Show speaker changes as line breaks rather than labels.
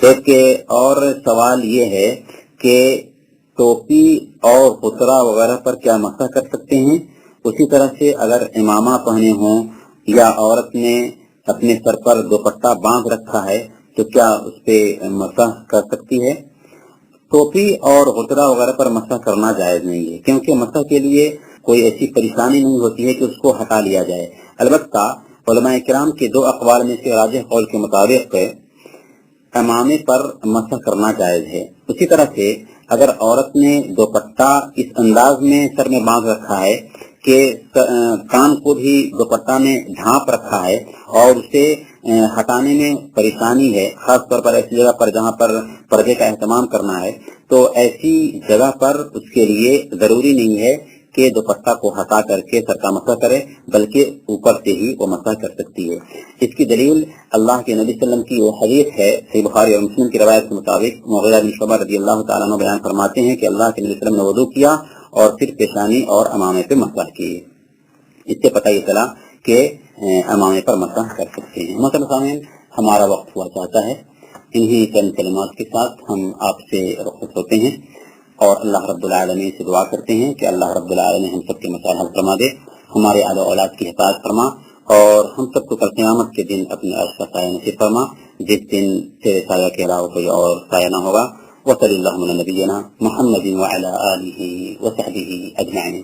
ایک اور سوال یہ ہے کہ ٹوپی اور خطرہ وغیرہ پر کیا مسح کر سکتے ہیں؟ اسی طرح سے اگر امامہ پہنے ہوں یا عورت نے اپنے سر پر دوپٹہ باندھ رکھا ہے تو کیا اس پہ مسح کر سکتی ہے؟ ٹوپی اور غترہ وغیرہ پر مسح کرنا جائز نہیں ہے، کیونکہ مسح کے لیے کوئی ایسی پریشانی نہیں ہوتی ہے کہ اس کو ہٹا لیا جائے۔ البتہ علماء کرام کے دو اقوال میں سے راجح قول کے مطابق امامے پر مسح کرنا جائز ہے۔ اسی طرح سے اگر عورت نے دوپٹہ اس انداز میں سر میں باندھ رکھا ہے کہ کان کو بھی دوپٹہ نے ڈھانپ رکھا ہے اور اسے ہٹانے میں پریشانی ہے، خاص طور پر ایسی جگہ پر جہاں پر پردے کا اہتمام کرنا ہے، تو ایسی جگہ پر اس کے لیے ضروری نہیں ہے کہ دوپٹہ کو ہٹا کر کے سر کا مسح کرے، بلکہ اوپر سے ہی وہ مسح کر سکتی ہے۔ اس کی دلیل اللہ کے نبی صلی اللہ علیہ وسلم کی وہ حدیث ہے، صحیح بخاری اور مسلم کی روایت کے مطابق مغیرہ بن شعبہ رضی اللہ تعالیٰ عنہ بیان فرماتے ہیں کہ اللہ کے نبی صلی اللہ علیہ وسلم نے وضو کیا اور پھر پیشانی اور امامے پہ مسح کی۔ اس سے پتہ یہ چلا کہ امامے پر مسح کر سکتے ہیں۔ محترم سامعین، ہمارا وقت ہوا چاہتا ہے، انہی چند کلمات کے ساتھ ہم آپ سے رخصت ہوتے ہیں اور اللہ رب العالمین سے دعا کرتے ہیں کہ اللہ رب العالمین ہم سب کے مسائل حل فرما دے، ہمارے آل و اولاد کی حفاظت فرما اور ہم سب کو کل قیامت کے دن اپنے عرش کا سایہ نصیب فرما، جس دن تیرے سایہ کے علاوہ کوئی اور سایہ نہ ہوگا۔ وصلی اللہ علی نبینا محمد وعلی آلہ وصحبہ اجمعین۔